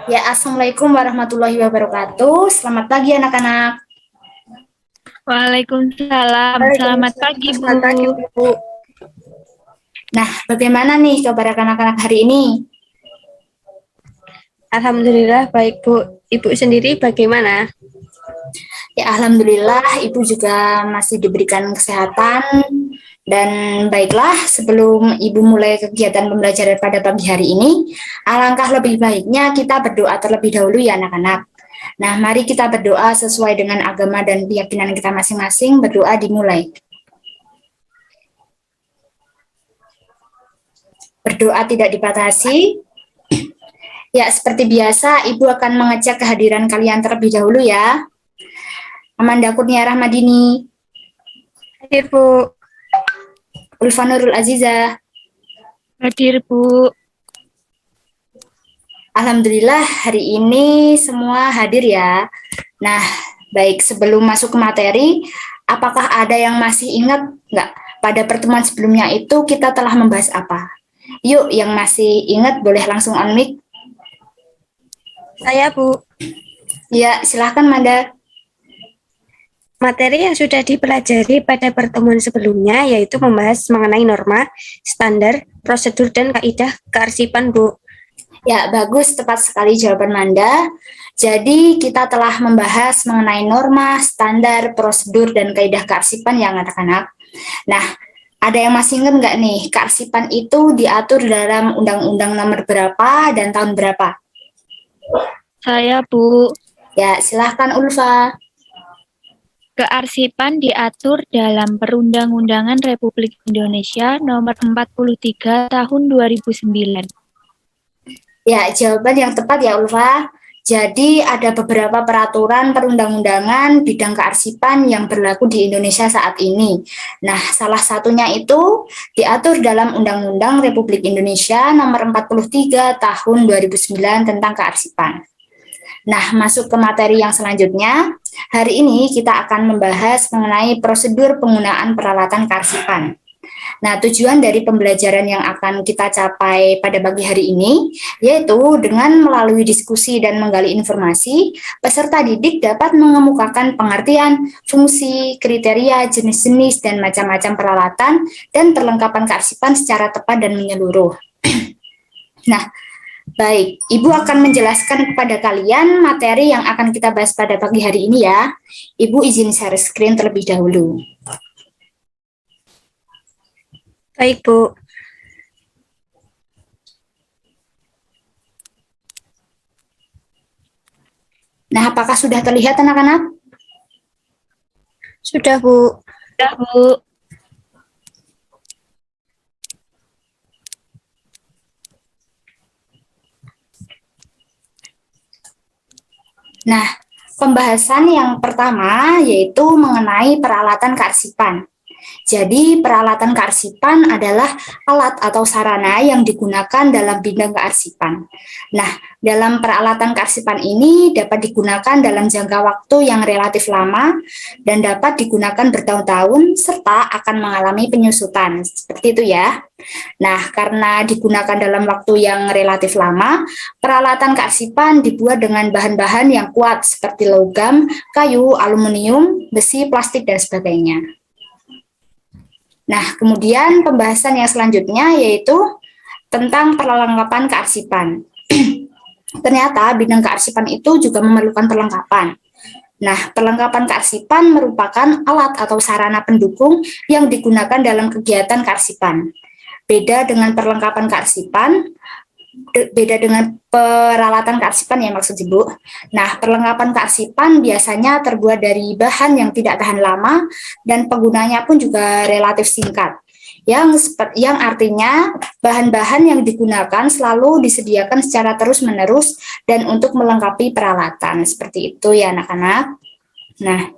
Ya, Assalamualaikum warahmatullahi wabarakatuh. Selamat pagi anak-anak. Waalaikumsalam. Selamat Waalaikumsalam. pagi, Bu. Selamat pagi, Bu. Nah, bagaimana nih kabar anak-anak hari ini? Alhamdulillah baik Bu. Ibu sendiri bagaimana? Ya, Alhamdulillah Ibu juga masih diberikan kesehatan dan baiklah sebelum Ibu mulai kegiatan pembelajaran pada pagi hari ini, alangkah lebih baiknya kita berdoa terlebih dahulu ya anak-anak. Nah, mari kita berdoa sesuai dengan agama dan keyakinan kita masing-masing. Berdoa dimulai. Berdoa tidak dibatasi. Ya, seperti biasa, Ibu akan mengecek kehadiran kalian terlebih dahulu ya. Amanda Kurnia Rahmadini. Hadir Bu. Ulfa Nurul Aziza. Hadir, Bu. Alhamdulillah hari ini semua hadir ya. Nah, baik sebelum masuk ke materi, apakah ada yang masih ingat nggak pada pertemuan sebelumnya itu kita telah membahas apa? Yuk, yang masih ingat boleh langsung on mic. Saya Bu. Ya, silahkan Manda. Materi yang sudah dipelajari pada pertemuan sebelumnya yaitu membahas mengenai norma, standar, prosedur, dan kaidah kearsipan Bu. Ya, bagus, tepat sekali jawaban Manda. Jadi, kita telah membahas mengenai norma, standar, prosedur, dan kaidah kearsipan ya anak-anak. Nah, ada yang masih ingat nggak nih, kearsipan itu diatur dalam Undang-Undang nomor berapa dan tahun berapa? Saya, Bu. Ya, silahkan Ulfa. Kearsipan diatur dalam Perundang-Undangan Republik Indonesia Nomor 43 Tahun 2009. Ya, jawaban yang tepat ya Ulfa. Jadi ada beberapa peraturan perundang-undangan bidang kearsipan yang berlaku di Indonesia saat ini. Nah, salah satunya itu diatur dalam Undang-Undang Republik Indonesia Nomor 43 Tahun 2009 tentang kearsipan. Nah, masuk ke materi yang selanjutnya. Hari ini kita akan membahas mengenai prosedur penggunaan peralatan kearsipan. Nah, tujuan dari pembelajaran yang akan kita capai pada pagi hari ini yaitu dengan melalui diskusi dan menggali informasi, peserta didik dapat mengemukakan pengertian, fungsi, kriteria, jenis-jenis, dan macam-macam peralatan dan perlengkapan kearsipan secara tepat dan menyeluruh. Nah, baik, Ibu akan menjelaskan kepada kalian materi yang akan kita bahas pada pagi hari ini ya. Ibu izin share screen terlebih dahulu. Baik Bu. Nah, apakah sudah terlihat anak-anak? Sudah Bu. Sudah, Bu. Nah, pembahasan yang pertama yaitu mengenai peralatan kearsipan. Jadi, peralatan kearsipan adalah alat atau sarana yang digunakan dalam bidang kearsipan. Nah, dalam peralatan kearsipan ini dapat digunakan dalam jangka waktu yang relatif lama dan dapat digunakan bertahun-tahun serta akan mengalami penyusutan. Seperti itu ya. Nah, karena digunakan dalam waktu yang relatif lama, peralatan kearsipan dibuat dengan bahan-bahan yang kuat seperti logam, kayu, aluminium, besi, plastik, dan sebagainya. Nah, kemudian pembahasan yang selanjutnya yaitu tentang perlengkapan kearsipan. Ternyata bidang kearsipan itu juga memerlukan perlengkapan. Nah, perlengkapan kearsipan merupakan alat atau sarana pendukung yang digunakan dalam kegiatan kearsipan. Beda dengan perlengkapan kearsipan, beda dengan peralatan kearsipan ya maksudnya Bu. Nah, perlengkapan kearsipan biasanya terbuat dari bahan yang tidak tahan lama dan penggunanya pun juga relatif singkat. Yang artinya bahan-bahan yang digunakan selalu disediakan secara terus-menerus dan untuk melengkapi peralatan. Seperti itu ya anak-anak. Nah,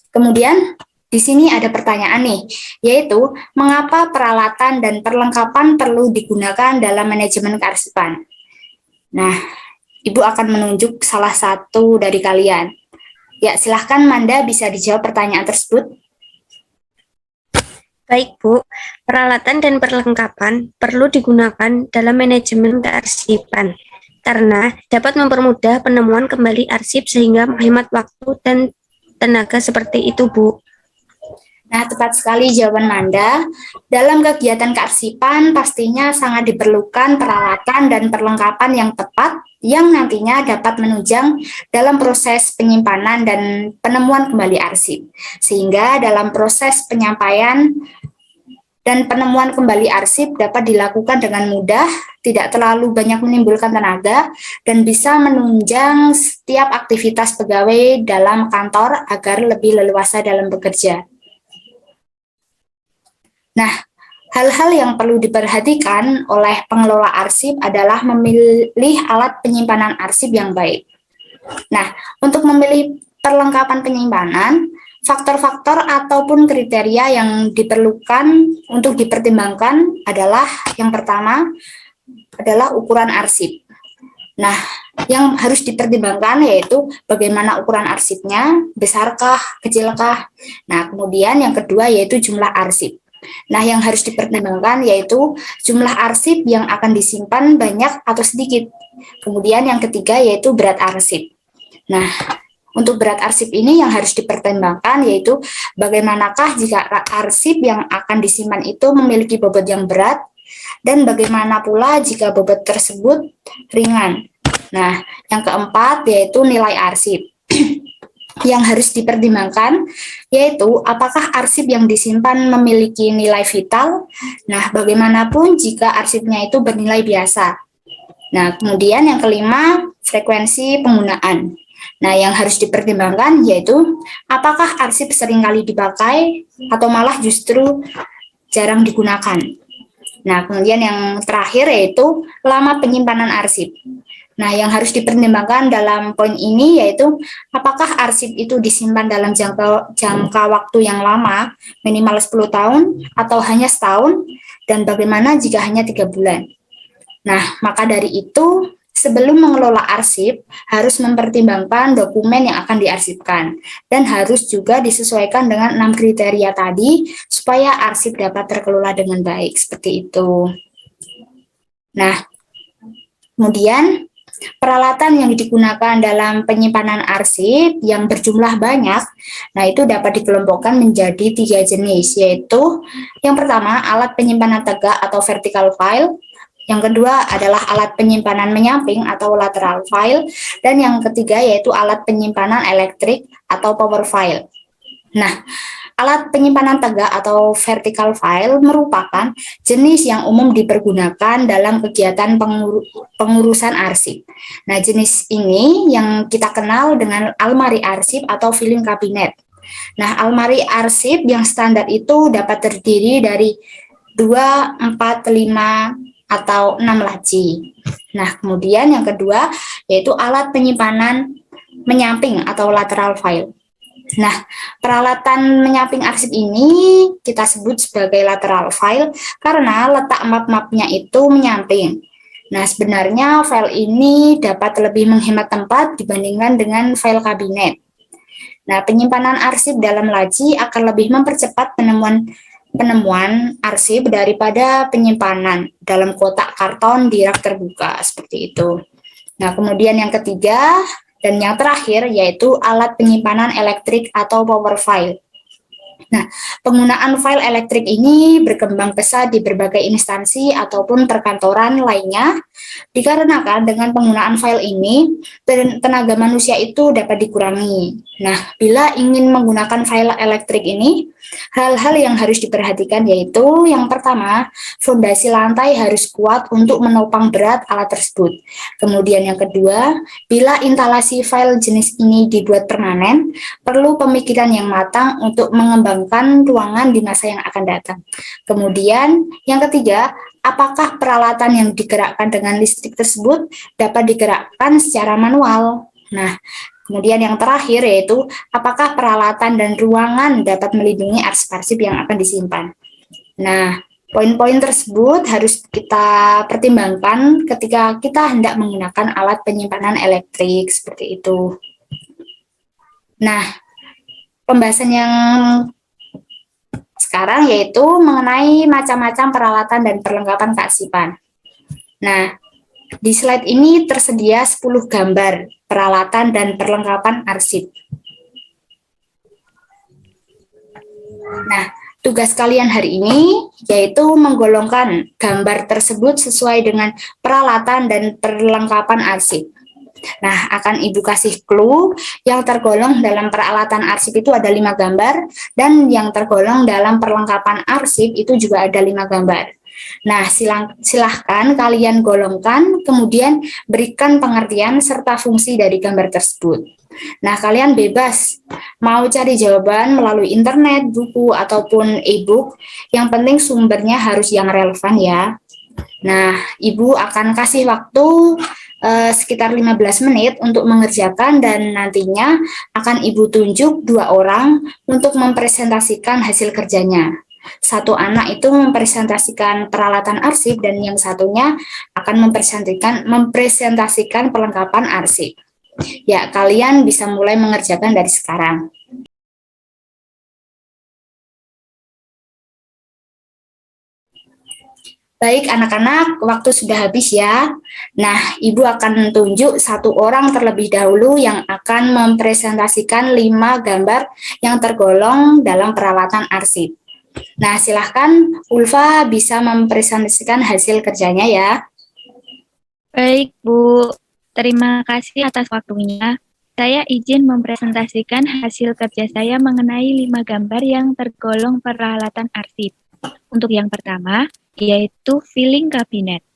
kemudian di sini ada pertanyaan nih, yaitu mengapa peralatan dan perlengkapan perlu digunakan dalam manajemen kearsipan? Nah, Ibu akan menunjuk salah satu dari kalian. Ya, silahkan Manda bisa dijawab pertanyaan tersebut. Baik Bu, peralatan dan perlengkapan perlu digunakan dalam manajemen kearsipan karena dapat mempermudah penemuan kembali arsip sehingga menghemat waktu dan tenaga seperti itu, Bu. Nah, tepat sekali jawaban Manda. Dalam kegiatan kearsipan pastinya sangat diperlukan peralatan dan perlengkapan yang tepat yang nantinya dapat menunjang dalam proses penyimpanan dan penemuan kembali arsip. Sehingga dalam proses penyampaian dan penemuan kembali arsip dapat dilakukan dengan mudah, tidak terlalu banyak menimbulkan tenaga, dan bisa menunjang setiap aktivitas pegawai dalam kantor agar lebih leluasa dalam bekerja. Nah, hal-hal yang perlu diperhatikan oleh pengelola arsip adalah memilih alat penyimpanan arsip yang baik. Nah, untuk memilih perlengkapan penyimpanan, faktor-faktor ataupun kriteria yang diperlukan untuk dipertimbangkan adalah yang pertama adalah ukuran arsip. Nah, yang harus dipertimbangkan yaitu bagaimana ukuran arsipnya, besarkah, kecilkah. Nah, kemudian yang kedua yaitu jumlah arsip. Nah, yang harus dipertimbangkan yaitu jumlah arsip yang akan disimpan banyak atau sedikit. Kemudian yang ketiga yaitu berat arsip. Nah, untuk berat arsip ini yang harus dipertimbangkan yaitu bagaimanakah jika arsip yang akan disimpan itu memiliki bobot yang berat dan bagaimana pula jika bobot tersebut ringan. Nah, yang keempat yaitu nilai arsip. Yang harus dipertimbangkan yaitu apakah arsip yang disimpan memiliki nilai vital. Nah, bagaimanapun jika arsipnya itu bernilai biasa. Nah, kemudian yang kelima, frekuensi penggunaan. Nah, yang harus dipertimbangkan yaitu apakah arsip seringkali dipakai atau malah justru jarang digunakan. Nah, kemudian yang terakhir yaitu lama penyimpanan arsip. Nah, yang harus dipertimbangkan dalam poin ini yaitu apakah arsip itu disimpan dalam jangka waktu yang lama, minimal 10 tahun atau hanya setahun, dan bagaimana jika hanya 3 bulan. Nah, maka dari itu, sebelum mengelola arsip, harus mempertimbangkan dokumen yang akan diarsipkan, dan harus juga disesuaikan dengan 6 kriteria tadi, supaya arsip dapat terkelola dengan baik, seperti itu. Nah, kemudian, peralatan yang digunakan dalam penyimpanan arsip yang berjumlah banyak, nah itu dapat dikelompokkan menjadi 3 jenis, yaitu yang pertama alat penyimpanan tegak atau vertical file, yang kedua adalah alat penyimpanan menyamping atau lateral file, dan yang ketiga yaitu alat penyimpanan elektrik atau power file. Nah, alat penyimpanan tegak atau vertical file merupakan jenis yang umum dipergunakan dalam kegiatan pengurusan arsip. Nah, jenis ini yang kita kenal dengan almari arsip atau filing kabinet. Nah, almari arsip yang standar itu dapat terdiri dari 2, 4, 5, atau 6 laci. Nah, kemudian yang kedua yaitu alat penyimpanan menyamping atau lateral file. Nah, peralatan menyamping arsip ini kita sebut sebagai lateral file karena letak map-mapnya itu menyamping. Nah, sebenarnya file ini dapat lebih menghemat tempat dibandingkan dengan file kabinet. Nah, penyimpanan arsip dalam laci akan lebih mempercepat penemuan arsip daripada penyimpanan dalam kotak karton di rak terbuka, seperti itu. Nah, kemudian yang ketiga dan yang terakhir yaitu alat penyimpanan elektrik atau power file. Nah, penggunaan file elektrik ini berkembang pesat di berbagai instansi ataupun perkantoran lainnya, dikarenakan dengan penggunaan file ini, tenaga manusia itu dapat dikurangi. Nah, bila ingin menggunakan file elektrik ini, hal-hal yang harus diperhatikan yaitu yang pertama, fondasi lantai harus kuat untuk menopang berat alat tersebut. Kemudian yang kedua, bila instalasi file jenis ini dibuat permanen, perlu pemikiran yang matang untuk mengembangkan ruangan di masa yang akan datang. Kemudian yang ketiga, apakah peralatan yang digerakkan dengan listrik tersebut dapat digerakkan secara manual? Nah, kemudian yang terakhir yaitu apakah peralatan dan ruangan dapat melindungi arsip-arsip yang akan disimpan. Nah, poin-poin tersebut harus kita pertimbangkan ketika kita hendak menggunakan alat penyimpanan elektrik seperti itu. Nah, pembahasan yang sekarang yaitu mengenai macam-macam peralatan dan perlengkapan kearsipan. Nah, di slide ini tersedia 10 gambar peralatan dan perlengkapan arsip. Nah, tugas kalian hari ini yaitu menggolongkan gambar tersebut sesuai dengan peralatan dan perlengkapan arsip. Nah, akan Ibu kasih clue, yang tergolong dalam peralatan arsip itu ada 5 gambar, dan yang tergolong dalam perlengkapan arsip itu juga ada 5 gambar. Nah, silahkan kalian golongkan, kemudian berikan pengertian serta fungsi dari gambar tersebut. Nah, kalian bebas mau cari jawaban melalui internet, buku, ataupun e-book, yang penting sumbernya harus yang relevan ya. Nah, Ibu akan kasih waktu sekitar 15 menit untuk mengerjakan, dan nantinya akan Ibu tunjuk 2 orang untuk mempresentasikan hasil kerjanya. Satu anak itu mempresentasikan peralatan arsip dan yang satunya akan mempresentasikan perlengkapan arsip. Ya, kalian bisa mulai mengerjakan dari sekarang. Baik anak-anak, waktu sudah habis ya. Nah, Ibu akan tunjuk 1 orang terlebih dahulu yang akan mempresentasikan 5 gambar yang tergolong dalam peralatan arsip. Nah, silahkan Ulfa bisa mempresentasikan hasil kerjanya ya. Baik, Bu. Terima kasih atas waktunya. Saya izin mempresentasikan hasil kerja saya mengenai 5 gambar yang tergolong peralatan arsip. Untuk yang pertama, yaitu filing cabinet.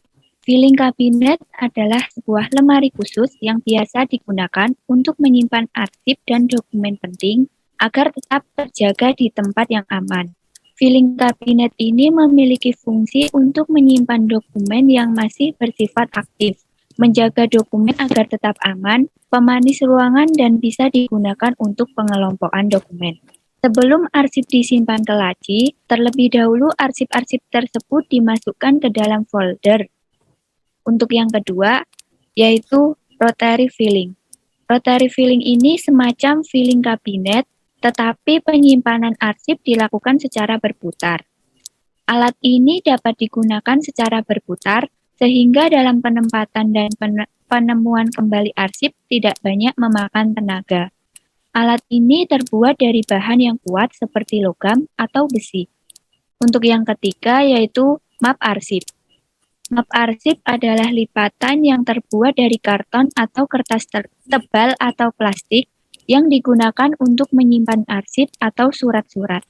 Filing cabinet adalah sebuah lemari khusus yang biasa digunakan untuk menyimpan arsip dan dokumen penting agar tetap terjaga di tempat yang aman. Filing cabinet ini memiliki fungsi untuk menyimpan dokumen yang masih bersifat aktif, menjaga dokumen agar tetap aman, pemanis ruangan, dan bisa digunakan untuk pengelompokan dokumen. Sebelum arsip disimpan ke laci, terlebih dahulu arsip-arsip tersebut dimasukkan ke dalam folder. Untuk yang kedua, yaitu rotary filling. Rotary filling ini semacam filing kabinet, tetapi penyimpanan arsip dilakukan secara berputar. Alat ini dapat digunakan secara berputar, sehingga dalam penempatan dan penemuan kembali arsip tidak banyak memakan tenaga. Alat ini terbuat dari bahan yang kuat seperti logam atau besi. Untuk yang ketiga yaitu map arsip. Map arsip adalah lipatan yang terbuat dari karton atau kertas tebal atau plastik yang digunakan untuk menyimpan arsip atau surat-surat.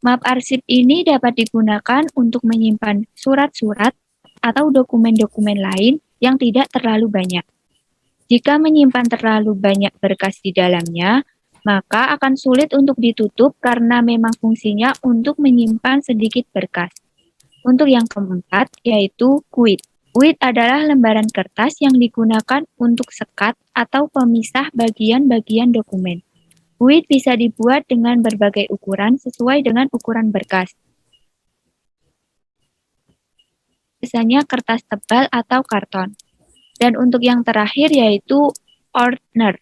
Map arsip ini dapat digunakan untuk menyimpan surat-surat atau dokumen-dokumen lain yang tidak terlalu banyak. Jika menyimpan terlalu banyak berkas di dalamnya, maka akan sulit untuk ditutup karena memang fungsinya untuk menyimpan sedikit berkas. Untuk yang keempat, yaitu quid. Quid adalah lembaran kertas yang digunakan untuk sekat atau pemisah bagian-bagian dokumen. Quid bisa dibuat dengan berbagai ukuran sesuai dengan ukuran berkas. Biasanya kertas tebal atau karton. Dan untuk yang terakhir yaitu ordner.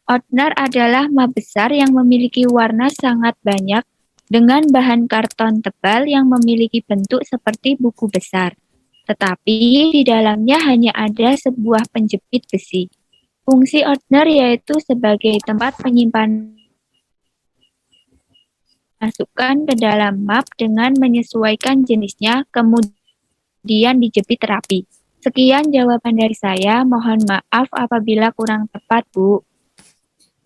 Ordner adalah map besar yang memiliki warna sangat banyak dengan bahan karton tebal yang memiliki bentuk seperti buku besar. Tetapi di dalamnya hanya ada sebuah penjepit besi. Fungsi ordner yaitu sebagai tempat penyimpanan masukkan ke dalam map dengan menyesuaikan jenisnya, kemudian dijepit rapi. Sekian jawaban dari saya, mohon maaf apabila kurang tepat, Bu.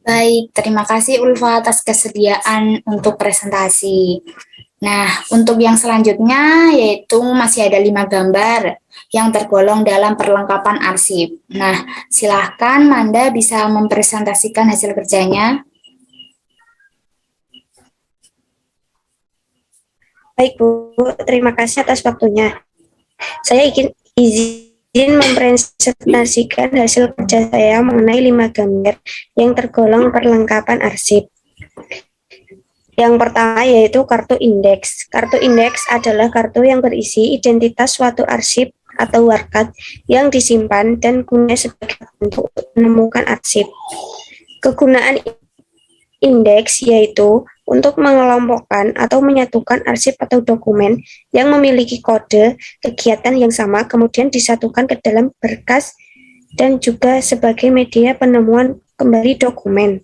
Baik, terima kasih Ulfa atas kesediaan untuk presentasi. Nah, untuk yang selanjutnya yaitu masih ada 5 gambar yang tergolong dalam perlengkapan arsip. Nah, silahkan Manda bisa mempresentasikan hasil kerjanya. Baik Bu, terima kasih atas waktunya. Saya izin mempresentasikan hasil kerja saya mengenai 5 gambar yang tergolong perlengkapan arsip. Yang pertama yaitu kartu indeks. Kartu indeks adalah kartu yang berisi identitas suatu arsip atau warkat yang disimpan dan gunanya sebagai untuk menemukan arsip. Kegunaan indeks, yaitu untuk mengelompokkan atau menyatukan arsip atau dokumen yang memiliki kode kegiatan yang sama, kemudian disatukan ke dalam berkas dan juga sebagai media penemuan kembali dokumen.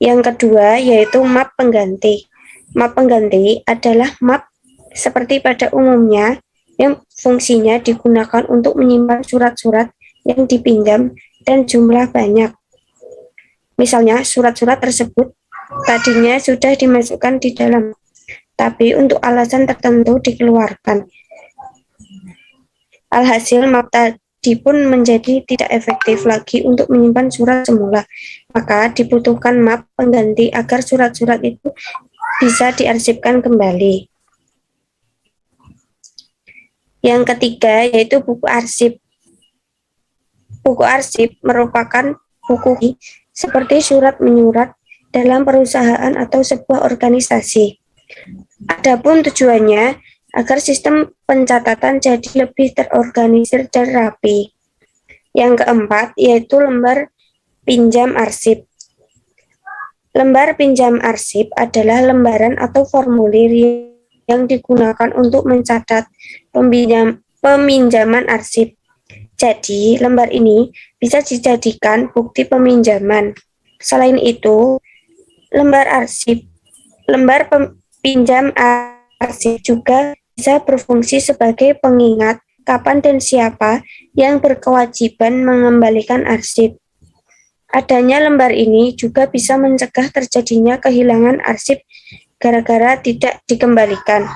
Yang kedua yaitu map pengganti. Map pengganti adalah map seperti pada umumnya yang fungsinya digunakan untuk menyimpan surat-surat yang dipinjam dan jumlah banyak. Misalnya surat-surat tersebut tadinya sudah dimasukkan di dalam, tapi untuk alasan tertentu dikeluarkan. Alhasil map tadi pun menjadi tidak efektif lagi untuk menyimpan surat semula. Maka dibutuhkan map pengganti agar surat-surat itu bisa diarsipkan kembali. Yang ketiga yaitu buku arsip. Buku arsip merupakan buku seperti surat menyurat dalam perusahaan atau sebuah organisasi. Adapun tujuannya agar sistem pencatatan jadi lebih terorganisir dan rapi. Yang keempat yaitu lembar pinjam arsip. Lembar pinjam arsip adalah lembaran atau formulir yang digunakan untuk mencatat peminjaman arsip. Jadi, lembar ini bisa dijadikan bukti peminjaman. Selain itu, lembar pinjam arsip juga bisa berfungsi sebagai pengingat kapan dan siapa yang berkewajiban mengembalikan arsip. Adanya lembar ini juga bisa mencegah terjadinya kehilangan arsip gara-gara tidak dikembalikan.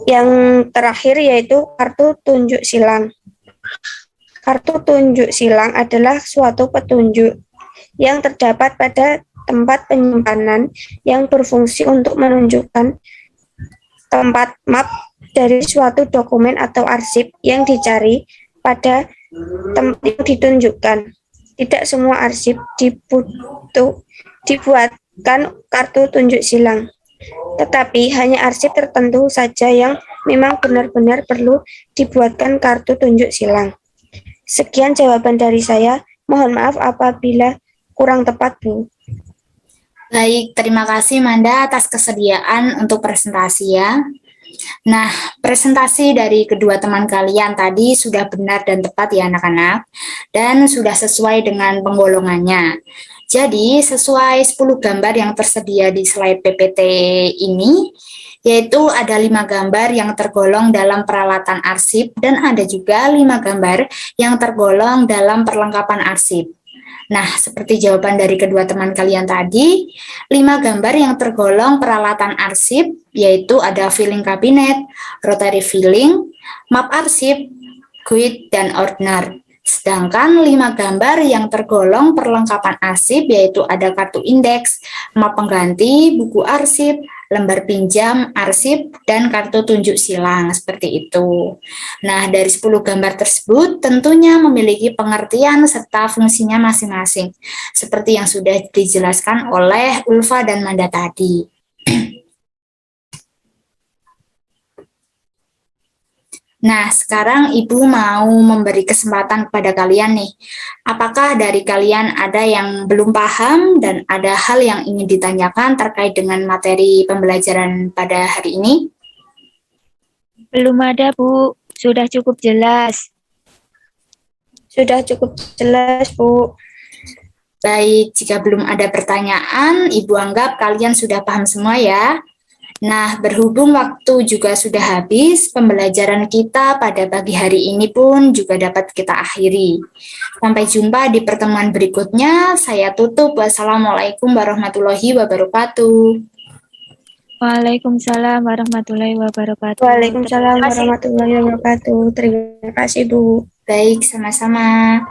Yang terakhir yaitu kartu tunjuk silang. Kartu tunjuk silang adalah suatu petunjuk yang terdapat pada tempat penyimpanan yang berfungsi untuk menunjukkan tempat map dari suatu dokumen atau arsip yang dicari pada tempat yang ditunjukkan. Tidak semua arsip dibuatkan kartu tunjuk silang, tetapi hanya arsip tertentu saja yang memang benar-benar perlu dibuatkan kartu tunjuk silang. Sekian jawaban dari saya. Mohon maaf apabila kurang tepat, Bu. Baik, terima kasih Manda atas kesediaan untuk presentasi ya. Nah, presentasi dari kedua teman kalian tadi sudah benar dan tepat ya anak-anak, dan sudah sesuai dengan penggolongannya. Jadi, sesuai 10 gambar yang tersedia di slide PPT ini, yaitu ada 5 gambar yang tergolong dalam peralatan arsip, dan ada juga 5 gambar yang tergolong dalam perlengkapan arsip. Nah, seperti jawaban dari kedua teman kalian tadi, 5 gambar yang tergolong peralatan arsip, yaitu ada filing cabinet, rotary filing, map arsip, guide, dan ordner. Sedangkan 5 gambar yang tergolong perlengkapan arsip, yaitu ada kartu indeks, map pengganti, buku arsip, lembar pinjam, arsip, dan kartu tunjuk silang, seperti itu. Nah, dari 10 gambar tersebut tentunya memiliki pengertian serta fungsinya masing-masing, seperti yang sudah dijelaskan oleh Ulfa dan Manda tadi. Nah, sekarang Ibu mau memberi kesempatan kepada kalian nih. Apakah dari kalian ada yang belum paham dan ada hal yang ingin ditanyakan terkait dengan materi pembelajaran pada hari ini? Belum ada, Bu. Sudah cukup jelas. Sudah cukup jelas, Bu. Baik, jika belum ada pertanyaan, Ibu anggap kalian sudah paham semua ya. Nah, berhubung waktu juga sudah habis, pembelajaran kita pada pagi hari ini pun juga dapat kita akhiri. Sampai jumpa di pertemuan berikutnya. Saya tutup. Wassalamualaikum warahmatullahi wabarakatuh. Waalaikumsalam warahmatullahi wabarakatuh. Waalaikumsalam warahmatullahi wabarakatuh. Terima kasih, Bu. Baik, sama-sama.